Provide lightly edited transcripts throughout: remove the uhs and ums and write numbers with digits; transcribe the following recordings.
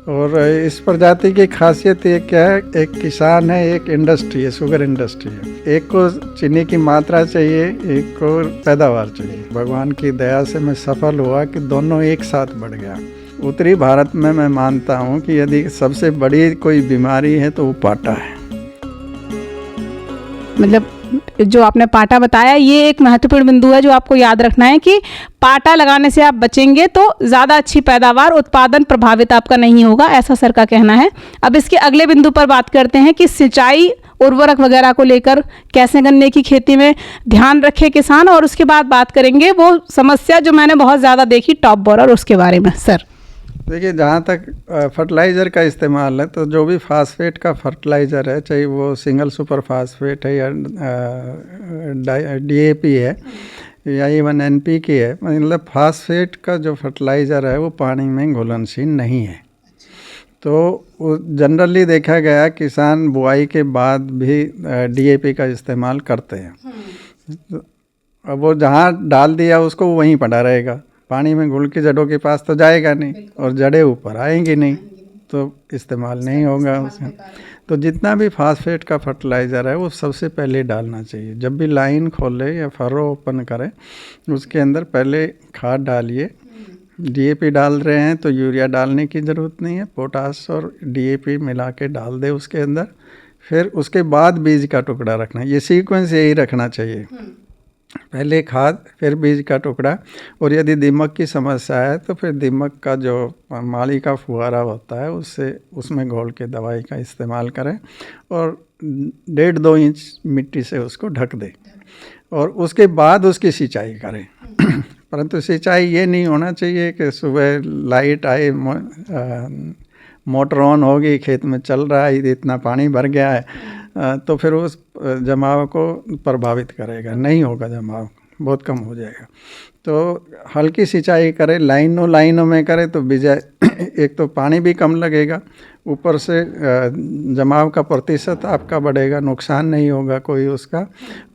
और इस प्रजाति की खासियत ये क्या है, एक किसान है, एक इंडस्ट्री है, शुगर इंडस्ट्री है। एक को चीनी की मात्रा चाहिए, एक को पैदावार चाहिए। भगवान की दया से मैं सफल हुआ कि दोनों एक साथ बढ़ गया। उत्तरी भारत में मैं मानता हूँ कि यदि सबसे बड़ी कोई बीमारी है तो वो पाटा है। मतलब जो आपने पाटा बताया, ये एक महत्वपूर्ण बिंदु है जो आपको याद रखना है कि पाटा लगाने से आप बचेंगे तो ज़्यादा अच्छी पैदावार, उत्पादन प्रभावित आपका नहीं होगा, ऐसा सर का कहना है। अब इसके अगले बिंदु पर बात करते हैं कि सिंचाई, उर्वरक वगैरह को लेकर कैसे गन्ने की खेती में ध्यान रखे किसान, और उसके बाद बात करेंगे वो समस्या जो मैंने बहुत ज़्यादा देखी, टॉप बोरर, उसके बारे में। सर देखिए, जहाँ तक फर्टिलाइज़र का इस्तेमाल है तो जो भी फास्फेट का फर्टिलाइज़र है, चाहे वो सिंगल सुपर फास्फेट है या DAP है या इवन NPK है, मतलब फास्फेट का जो फर्टिलाइज़र है वो पानी में घुलनशील नहीं है। तो जनरली देखा गया किसान बुआई के बाद भी DAP का इस्तेमाल करते हैं। अब वो जहाँ डाल दिया उसको वहीं पड़ा रहेगा, पानी में घुल के जड़ों के पास तो जाएगा नहीं, और जड़ें ऊपर आएंगी नहीं, तो इस्तेमाल नहीं होगा उसका। तो जितना भी फास्फेट का फर्टिलाइज़र है वो सबसे पहले डालना चाहिए। जब भी लाइन खोले या फरो ओपन करें, उसके अंदर पहले खाद डालिए। DAP डाल रहे हैं तो यूरिया डालने की ज़रूरत नहीं है, पोटास और DAP मिला के डाल दे उसके अंदर। फिर उसके बाद बीज का टुकड़ा रखना, ये सीक्वेंस यही रखना चाहिए, पहले खाद फिर बीज का टुकड़ा। और यदि दीमक की समस्या है तो फिर दीमक का जो माली का फुहारा होता है उससे उसमें घोल के दवाई का इस्तेमाल करें, और 1.5-2 इंच मिट्टी से उसको ढक दें, और उसके बाद उसकी सिंचाई करें। परंतु सिंचाई ये नहीं होना चाहिए कि सुबह लाइट आई, मोटर ऑन होगी, खेत में चल रहा है, इतना पानी भर गया है, तो फिर उस जमाव को प्रभावित करेगा, नहीं होगा, जमाव बहुत कम हो जाएगा। तो हल्की सिंचाई करें, लाइनों में करें तो बिजाय एक तो पानी भी कम लगेगा, ऊपर से जमाव का प्रतिशत आपका बढ़ेगा, नुकसान नहीं होगा कोई उसका,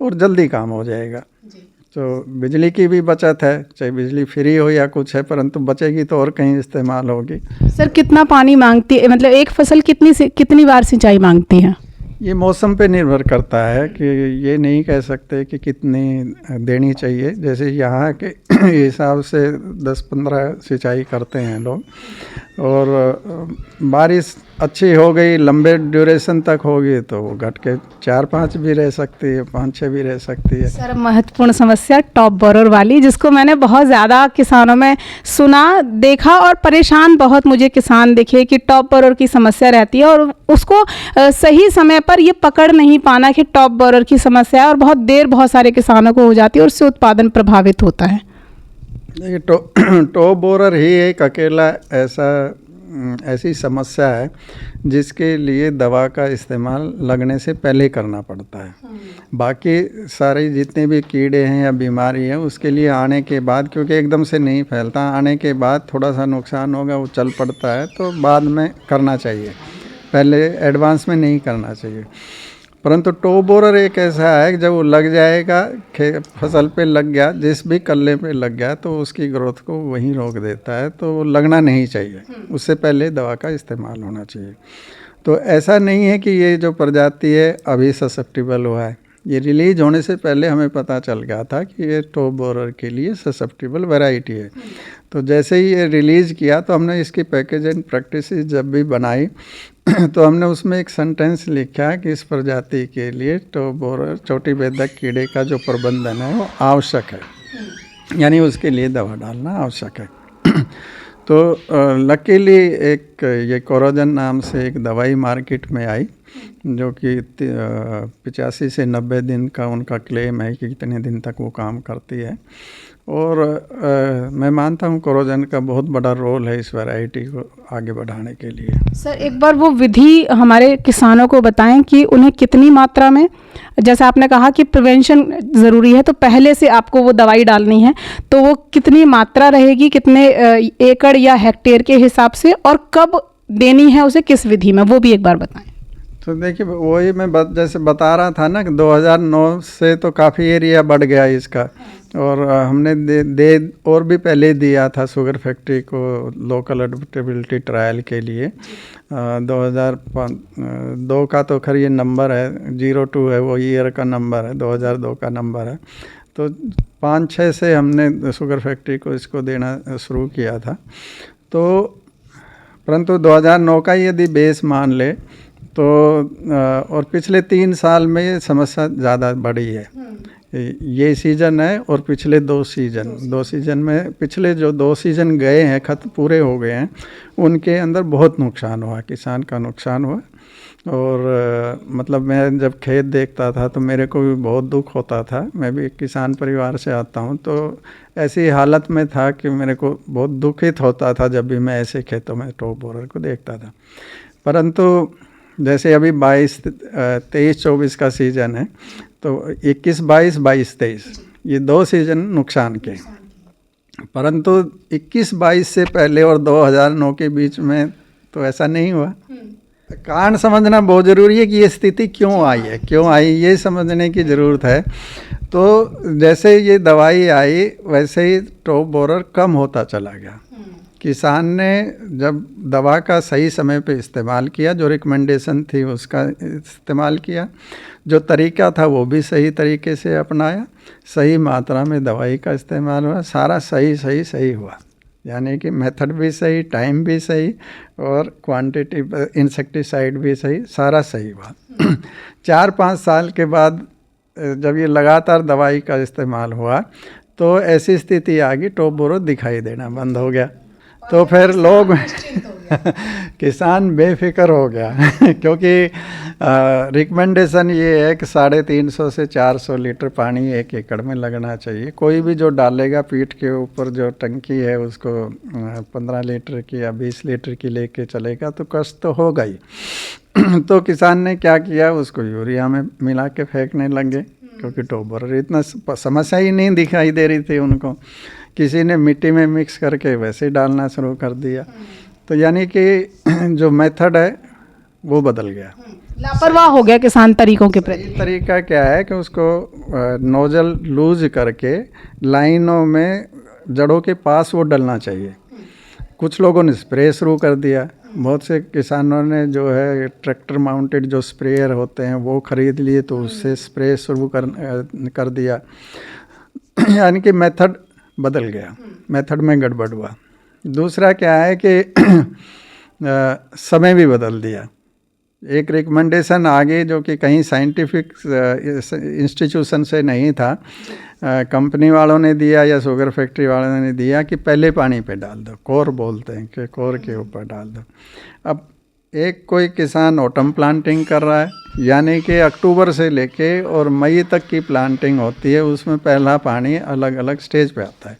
और जल्दी काम हो जाएगा। तो बिजली की भी बचत है, चाहे बिजली फ्री हो या कुछ है, परंतु बचेगी तो और कहीं इस्तेमाल होगी। सर कितना पानी मांगती है, मतलब एक फसल कितनी बार सिंचाई मांगती है? ये मौसम पे निर्भर करता है कि ये नहीं कह सकते कि कितनी देनी चाहिए। जैसे यहाँ के हिसाब से 10-15 सिंचाई करते हैं लोग, और बारिश अच्छी हो गई, लंबे ड्यूरेशन तक होगी तो वो घट के 4-5 भी रह सकती है, 5-6 भी रह सकती है। सर महत्वपूर्ण समस्या टॉप बोरर वाली, जिसको मैंने बहुत ज़्यादा किसानों में सुना, देखा, और परेशान बहुत मुझे किसान दिखे कि टॉप बोरर की समस्या रहती है, और उसको सही समय पर ये पकड़ नहीं पाना कि टॉप बोरर की समस्या है, और बहुत देर बहुत सारे किसानों को हो जाती है और उससे उत्पादन प्रभावित होता है। देखिए, टॉप बोरर ही एक अकेला ऐसी समस्या है जिसके लिए दवा का इस्तेमाल लगने से पहले करना पड़ता है। बाकी सारे जितने भी कीड़े हैं या बीमारी है उसके लिए आने के बाद, क्योंकि एकदम से नहीं फैलता, आने के बाद थोड़ा सा नुकसान होगा, वो चल पड़ता है, तो बाद में करना चाहिए, पहले एडवांस में नहीं करना चाहिए। परंतु टॉप बोरर एक ऐसा है कि जब वो लग जाएगा, फसल पे लग गया, जिस भी कल्ले पे लग गया, तो उसकी ग्रोथ को वहीं रोक देता है, तो वो लगना नहीं चाहिए, उससे पहले दवा का इस्तेमाल होना चाहिए। तो ऐसा नहीं है कि ये जो प्रजाति है अभी ससेप्टिबल हुआ है, ये रिलीज होने से पहले हमें पता चल गया था कि ये टॉप बोरर के लिए ससेप्टिबल वैरायटी है। तो जैसे ही ये रिलीज़ किया तो हमने इसकी पैकेज एंड प्रैक्टिसेस जब भी बनाई तो हमने उसमें एक सेंटेंस लिखा कि इस प्रजाति के लिए टॉप बोरर, चोटी बेधक कीड़े का जो प्रबंधन है वो आवश्यक है, यानी उसके लिए दवा डालना आवश्यक है। तो लकीली एक ये कोरोजन नाम से एक दवाई मार्केट में आई, जो कि 85 से 90 दिन का उनका क्लेम है कि कितने दिन तक वो काम करती है। और मैं मानता हूँ कोरोजन का बहुत बड़ा रोल है इस वैरायटी को आगे बढ़ाने के लिए। सर एक बार वो विधि हमारे किसानों को बताएं कि उन्हें कितनी मात्रा में, जैसा आपने कहा कि प्रिवेंशन ज़रूरी है, तो पहले से आपको वो दवाई डालनी है, तो वो कितनी मात्रा रहेगी, कितने एकड़ या हेक्टेयर के हिसाब से, और कब देनी है उसे, किस विधि में, वो भी एक बार बताएं। तो देखिए, वही मैं जैसे बता रहा था ना कि 2009 से तो काफ़ी एरिया बढ़ गया इसका, और हमने दे और भी पहले दिया था शुगर फैक्ट्री को लोकल एडप्टेबिलिटी ट्रायल के लिए। 2002 का तो खैर ये नंबर है, 02 है वो ईयर का नंबर है, 2002 का नंबर है। तो 5-6 से हमने शुगर फैक्ट्री को इसको देना शुरू किया था। तो परंतु 2009 का यदि बेस मान ले तो और पिछले 3 साल में ये समस्या ज़्यादा बढ़ी है। ये सीज़न है और पिछले 2 सीज़न में पिछले जो 2 सीज़न गए हैं पूरे हो गए हैं, उनके अंदर बहुत नुकसान हुआ, किसान का नुकसान हुआ। और मतलब मैं जब खेत देखता था तो मेरे को भी बहुत दुख होता था। मैं भी एक किसान परिवार से आता हूँ, तो ऐसी हालत में था कि मेरे को बहुत दुखित होता था जब भी मैं ऐसे खेतों में टॉप बोरर को देखता था। परंतु जैसे अभी 23-24 का सीज़न है, तो 21-22, 22-23 ये 2 सीज़न नुकसान के। परंतु 21-22 से पहले और 2009 के बीच में तो ऐसा नहीं हुआ। कारण समझना बहुत ज़रूरी है कि ये स्थिति क्यों आई है, क्यों आई ये समझने की ज़रूरट है। तो जैसे ये दवाई आई वैसे ही टॉप बोरर कम होता चला गया। किसान ने जब दवा का सही समय पे इस्तेमाल किया, जो रिकमेंडेशन थी उसका इस्तेमाल किया, जो तरीका था वो भी सही तरीके से अपनाया, सही मात्रा में दवाई का इस्तेमाल हुआ, सारा सही हुआ। यानी कि मेथड भी सही, टाइम भी सही और क्वांटिटी इंसेक्टिसाइड भी सही, सारा सही हुआ। 4-5 साल के बाद जब ये लगातार दवाई का इस्तेमाल हुआ तो ऐसी स्थिति आ गई, टॉप बोरर दिखाई देना बंद हो गया। तो फिर लोग किसान बेफिक्र हो गया क्योंकि रिकमेंडेशन ये है कि 350 से 400 लीटर पानी 1 एकड़ में लगना चाहिए। कोई भी जो डालेगा पीठ के ऊपर जो टंकी है उसको 15 लीटर की या 20 लीटर की लेके चलेगा तो कष्ट तो होगा ही। तो किसान ने क्या किया, उसको यूरिया में मिला के फेंकने लगे, क्योंकि टॉप बोरर इतना समस्या ही नहीं दिखाई दे रही थी उनको। किसी ने मिट्टी में मिक्स करके वैसे ही डालना शुरू कर दिया। तो यानी कि जो मेथड है वो बदल गया, लापरवाह हो गया किसान तरीकों के प्रति। तरीका क्या है कि उसको नोजल लूज करके लाइनों में जड़ों के पास वो डलना चाहिए। कुछ लोगों ने स्प्रे शुरू कर दिया, बहुत से किसानों ने जो है ट्रैक्टर माउंटेड जो स्प्रेयर होते हैं वो ख़रीद लिए, तो उससे स्प्रे शुरू कर दिया। यानी कि मेथड बदल गया, मेथड में गड़बड़ हुआ। दूसरा क्या है कि समय भी बदल दिया। एक रिकमेंडेशन आगे जो कि कहीं साइंटिफिक इंस्टीट्यूशन से नहीं था, कंपनी वालों ने दिया या शुगर फैक्ट्री वालों ने दिया कि पहले पानी पे डाल दो, कोर बोलते हैं कि कोर के ऊपर डाल दो। अब एक कोई किसान ऑटम प्लांटिंग कर रहा है, यानी कि अक्टूबर से लेके और मई तक की प्लांटिंग होती है, उसमें पहला पानी अलग अलग स्टेज पे आता है।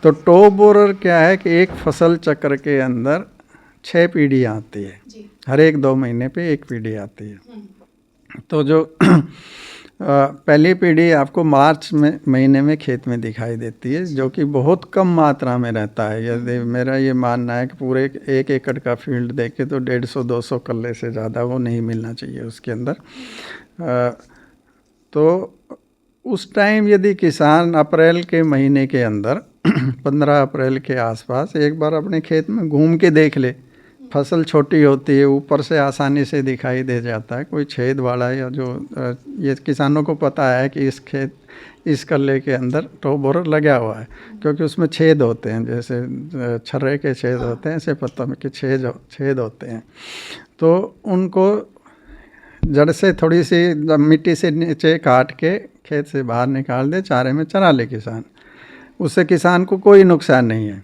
तो टॉप बोरर क्या है कि एक फसल चक्र के अंदर 6 पीढ़ियाँ आती है, हर 1-2 महीने पे 1 पीढ़ी आती है। तो जो पहली पीढ़ी आपको मार्च महीने में खेत में दिखाई देती है, जो कि बहुत कम मात्रा में रहता है। यदि मेरा ये मानना है कि पूरे 1 एकड़ का फील्ड देखे तो 150-200 कल्ले से ज़्यादा वो नहीं मिलना चाहिए उसके अंदर। तो उस टाइम यदि किसान अप्रैल के महीने के अंदर 15 अप्रैल के आसपास एक बार अपने खेत में घूम के देख ले, फसल छोटी होती है, ऊपर से आसानी से दिखाई दे जाता है, कोई छेद वाला या जो ये किसानों को पता है कि इस कल्ले के अंदर टॉप बोरर लगा हुआ है, क्योंकि उसमें छेद होते हैं, जैसे छर्रे के छेद होते हैं, ऐसे पत्तों में के छेद होते हैं। तो उनको जड़ से थोड़ी सी मिट्टी से नीचे काट के खेत से बाहर निकाल दे, चारे में चरा ले किसान, उससे किसान को कोई नुकसान नहीं है।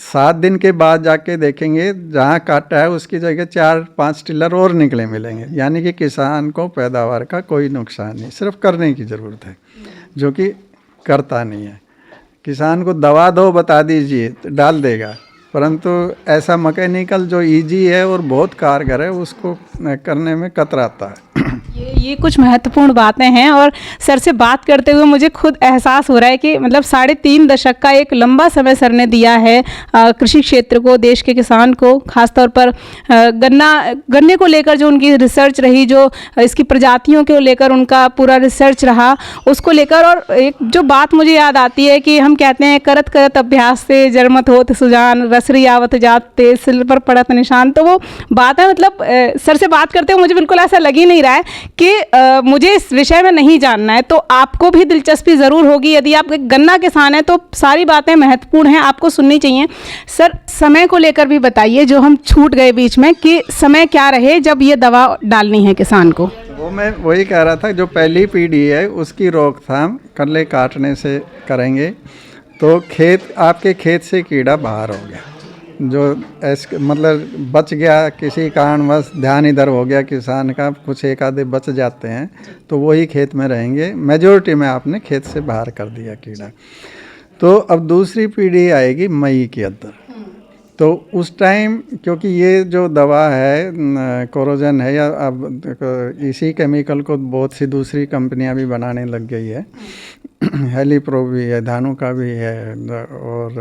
7 दिन के बाद जाके देखेंगे जहाँ काटा है उसकी जगह 4-5 टिलर और निकले मिलेंगे। यानी कि किसान को पैदावार का कोई नुकसान नहीं, सिर्फ करने की ज़रूरत है, जो कि करता नहीं है। किसान को दवा दो बता दीजिए तो डाल देगा, परंतु ऐसा मैकेनिकल जो इजी है और बहुत कारगर है उसको करने में कतराता है। ये कुछ महत्वपूर्ण बातें हैं और सर से बात करते हुए मुझे खुद एहसास हो रहा है कि मतलब 3.5 दशक का एक लंबा समय सर ने दिया है कृषि क्षेत्र को, देश के किसान को, खासतौर पर गन्ने को लेकर जो उनकी रिसर्च रही, जो इसकी प्रजातियों को लेकर उनका पूरा रिसर्च रहा, उसको लेकर। और एक जो बात मुझे याद आती है कि हम कहते हैं करत करत अभ्यास से जरमत होत सुजान, रसरी आवत जाते सिल पर पड़त निशान। तो वो बात है, मतलब सर से बात करते हुए मुझे बिल्कुल ऐसा लग ही नहीं रहा है कि मुझे इस विषय में नहीं जानना है। तो आपको भी दिलचस्पी ज़रूर होगी, यदि आप एक गन्ना किसान हैं तो सारी बातें महत्वपूर्ण हैं, आपको सुननी चाहिए। सर समय को लेकर भी बताइए, जो हम छूट गए बीच में, कि समय क्या रहे जब ये दवा डालनी है किसान को। वो मैं वही कह रहा था, जो पहली पीढ़ी है उसकी रोकथाम कल्ले काटने से करेंगे तो आपके खेत से कीड़ा बाहर हो गया, जो मतलब बच गया, किसी कारणवश ध्यान इधर हो गया किसान का, कुछ एक आधे बच जाते हैं तो वही खेत में रहेंगे, मेजोरिटी में आपने खेत से बाहर कर दिया कीड़ा। तो अब दूसरी पीढ़ी आएगी मई के अंदर, तो उस टाइम क्योंकि ये जो दवा है कोरोजन है, या अब इसी केमिकल को बहुत सी दूसरी कंपनियां भी बनाने लग गई है, हेलीप्रो भी है, धानुका भी है, और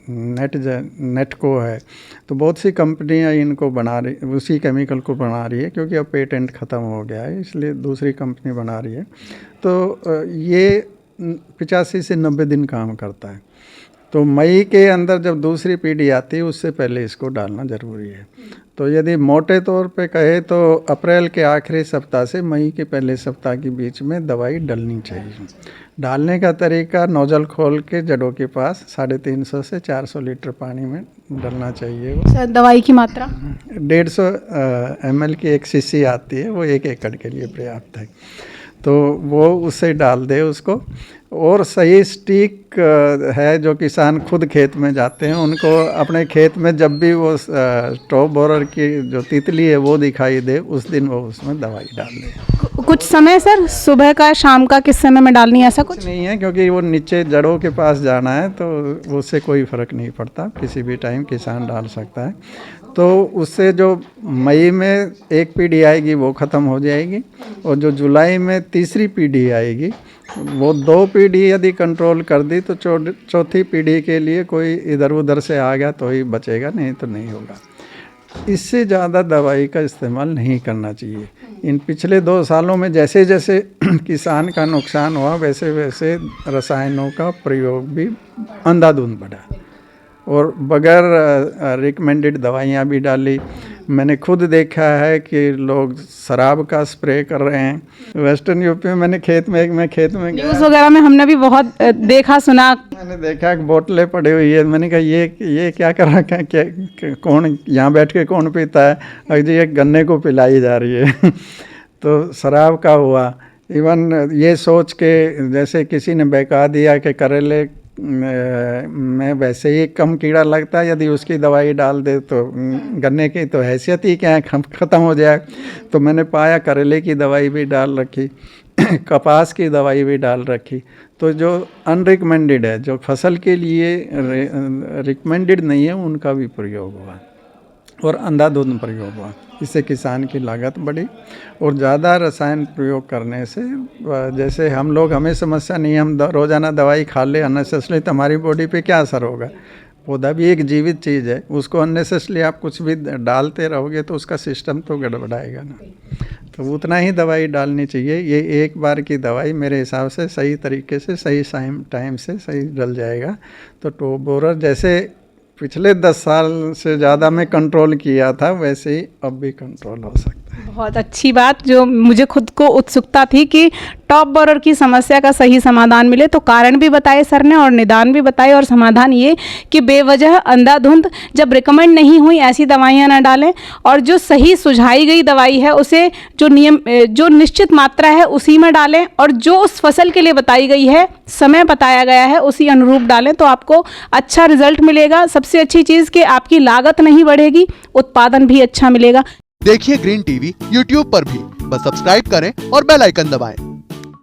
नेटको है, तो बहुत सी कंपनियां इनको बना रही, उसी केमिकल को बना रही है, क्योंकि अब पेटेंट ख़त्म हो गया है, इसलिए दूसरी कंपनी बना रही है। तो ये 85 से 90 दिन काम करता है। तो मई के अंदर जब दूसरी पीढ़ी आती है उससे पहले इसको डालना ज़रूरी है। तो यदि मोटे तौर पे कहे तो अप्रैल के आखिरी सप्ताह से मई के पहले सप्ताह के बीच में दवाई डलनी चाहिए। डालने का तरीका, नोजल खोल के जड़ों के पास 350 से 400 लीटर पानी में डलना चाहिए। सर दवाई की मात्रा 150 ml की एक शीशी आती है, वो 1 एकड़ के लिए पर्याप्त है, तो वो उससे डाल दे उसको। और सही स्टिक है, जो किसान खुद खेत में जाते हैं उनको अपने खेत में जब भी वो टॉप बोरर की जो तितली है वो दिखाई दे, उस दिन वो उसमें दवाई डाल दे। कुछ समय सर, सुबह का शाम का, किस समय में डालनी है, ऐसा कुछ नहीं है, क्योंकि वो नीचे जड़ों के पास जाना है, तो उससे कोई फ़र्क नहीं पड़ता, किसी भी टाइम किसान डाल सकता है। तो उससे जो मई में एक पीढ़ी आएगी वो ख़त्म हो जाएगी, और जो जुलाई में तीसरी पीढ़ी आएगी, वो 2 पीढ़ी यदि कंट्रोल कर दी तो चौथी पीढ़ी के लिए कोई इधर उधर से आ गया तो ही बचेगा, नहीं तो नहीं होगा। इससे ज़्यादा दवाई का इस्तेमाल नहीं करना चाहिए। इन पिछले 2 सालों में जैसे जैसे किसान का नुकसान हुआ, वैसे वैसे रसायनों का प्रयोग भी अंधाधुंध बढ़ा, और बगैर रिकमेंडेड दवाइयाँ भी डाली। मैंने खुद देखा है कि लोग शराब का स्प्रे कर रहे हैं। वेस्टर्न यूपी में मैं खेत में न्यूज़ वगैरह में हमने भी बहुत देखा सुना। मैंने देखा कि बोतलें पड़ी हुई है, मैंने कहा ये क्या कर रखा है, कौन यहाँ बैठ के कौन पीता है, और ये गन्ने को पिलाई जा रही है। तो शराब का हुआ। इवन ये सोच के, जैसे किसी ने बहका दिया कि करेले में वैसे ही कम कीड़ा लगता है, यदि उसकी दवाई डाल दे तो गन्ने की तो हैसियत ही क्या है, ख़त्म हो जाए। तो मैंने पाया करेले की दवाई भी डाल रखी, कपास की दवाई भी डाल रखी। तो जो अनरिकमेंडेड है, जो फसल के लिए रिकमेंडेड नहीं है, उनका भी प्रयोग हुआ, और अंधाधुंध प्रयोग हुआ। इससे किसान की लागत बढ़ी, और ज़्यादा रसायन प्रयोग करने से, जैसे हमें समस्या नहीं है, हम रोज़ाना दवाई खा ले अननेसेसरी, तो हमारी बॉडी पे क्या असर होगा। पौधा भी एक जीवित चीज़ है, उसको अननेसेसरी आप कुछ भी डालते रहोगे तो उसका सिस्टम तो गड़बड़ाएगा ना। तो उतना ही दवाई डालनी चाहिए। ये एक बार की दवाई मेरे हिसाब से सही तरीके से, सही टाइम से सही डल जाएगा। तो टॉप बोरर जैसे पिछले 10 साल से ज़्यादा में कंट्रोल किया था, वैसे ही अब भी कंट्रोल हो सकता है। बहुत अच्छी बात, जो मुझे खुद को उत्सुकता थी कि टॉप बोरर की समस्या का सही समाधान मिले। तो कारण भी बताए सर ने, और निदान भी बताए, और समाधान ये कि बेवजह अंधाधुंध जब रिकमेंड नहीं हुई ऐसी दवाइयाँ ना डालें, और जो सही सुझाई गई दवाई है उसे जो निश्चित मात्रा है उसी में डालें, और जो उस फसल के लिए बताई गई है, समय बताया गया है, उसी अनुरूप डालें, तो आपको अच्छा रिजल्ट मिलेगा। सबसे अच्छी चीज़ कि आपकी लागत नहीं बढ़ेगी, उत्पादन भी अच्छा मिलेगा। देखिए ग्रीन टीवी यूट्यूब पर भी, बस सब्सक्राइब करें और बेल आइकन दबाएं।